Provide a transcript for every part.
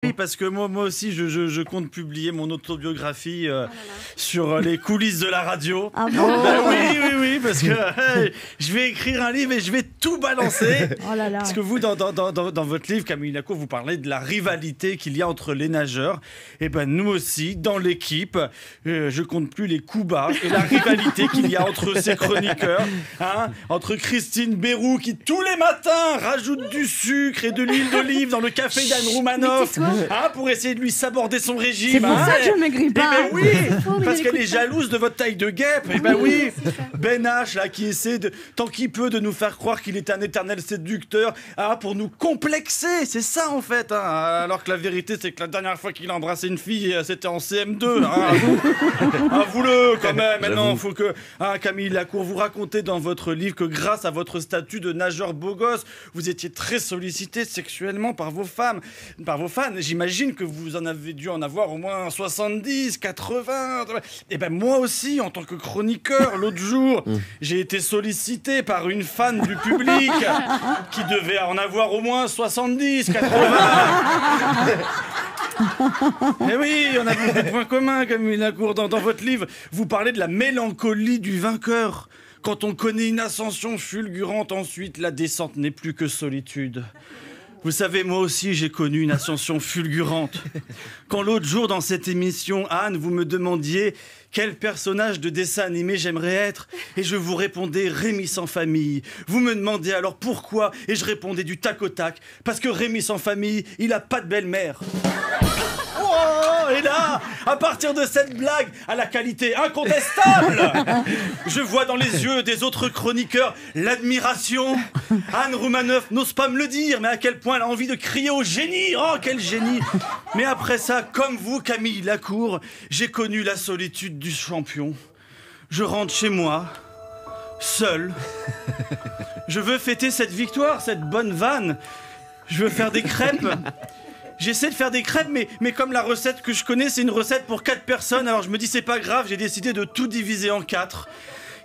Oui, parce que moi aussi, je compte publier mon autobiographie sur les coulisses de la radio. Ah bon? Oui, parce que je vais écrire un livre et je vais tout balancer. Oh là là. Parce que vous, dans votre livre, Camille Lacour, vous parlez de la rivalité qu'il y a entre les nageurs. Et ben nous aussi, dans l'équipe, je compte plus les coups bas et la rivalité qu'il y a entre ces chroniqueurs. Entre Christine Béroux, qui tous les matins rajoute du sucre et de l'huile d'olive dans le café d'Anne Roumanoff. Pour essayer de lui saborder son régime. C'est pour ça que je maigris pas. Eh ben oui, parce qu'elle est jalouse de votre taille de guêpe. Eh ben oui, Ben H, là, qui essaie tant qu'il peut de nous faire croire qu'il est un éternel séducteur, pour nous complexer. C'est ça en fait. Alors que la vérité, c'est que la dernière fois qu'il a embrassé une fille, c'était en CM2. Avouez-le quand même. Maintenant, il faut que Camille Lacour, vous racontez dans votre livre que grâce à votre statut de nageur beau gosse, vous étiez très sollicité sexuellement par vos fans. J'imagine que vous en avez dû en avoir au moins 70, 80. Et ben moi aussi, en tant que chroniqueur, l'autre jour, j'ai été sollicité par une fan du public qui devait en avoir au moins 70, 80. Et oui, on a beaucoup de points communs, Camille Lacour. Dans votre livre, vous parlez de la mélancolie du vainqueur. Quand on connaît une ascension fulgurante, ensuite, la descente n'est plus que solitude. Vous savez, moi aussi, j'ai connu une ascension fulgurante. Quand l'autre jour, dans cette émission, Anne, vous me demandiez quel personnage de dessin animé j'aimerais être, et je vous répondais Rémi sans famille. Vous me demandez alors pourquoi, et je répondais du tac au tac, parce que Rémi sans famille, il a pas de belle-mère. Et là, à partir de cette blague à la qualité incontestable, je vois dans les yeux des autres chroniqueurs l'admiration. Anne Roumanoff n'ose pas me le dire, mais à quel point elle a envie de crier au génie. Oh, quel génie! Mais après ça, comme vous, Camille Lacour, j'ai connu la solitude du champion. Je rentre chez moi, seul. Je veux fêter cette victoire, cette bonne vanne. Je veux faire des crêpes. J'essaie de faire des crêpes, mais comme la recette que je connais, c'est une recette pour 4 personnes, alors je me dis c'est pas grave, j'ai décidé de tout diviser en 4.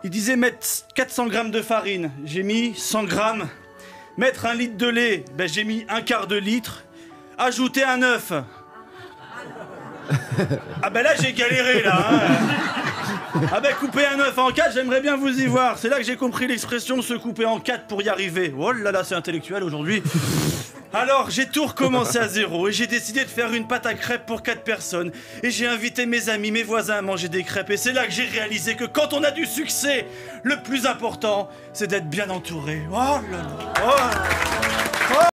Il disait mettre 400 grammes de farine, j'ai mis 100 grammes. Mettre 1 litre de lait, j'ai mis 1/4 de litre. Ajouter un œuf. Là j'ai galéré là. Couper un œuf en 4, j'aimerais bien vous y voir. C'est là que j'ai compris l'expression se couper en 4 pour y arriver. Oh là là, c'est intellectuel aujourd'hui. Alors, j'ai tout recommencé à zéro et j'ai décidé de faire une pâte à crêpes pour 4 personnes. Et j'ai invité mes amis, mes voisins à manger des crêpes. Et c'est là que j'ai réalisé que quand on a du succès, le plus important, c'est d'être bien entouré. Oh là là. Oh.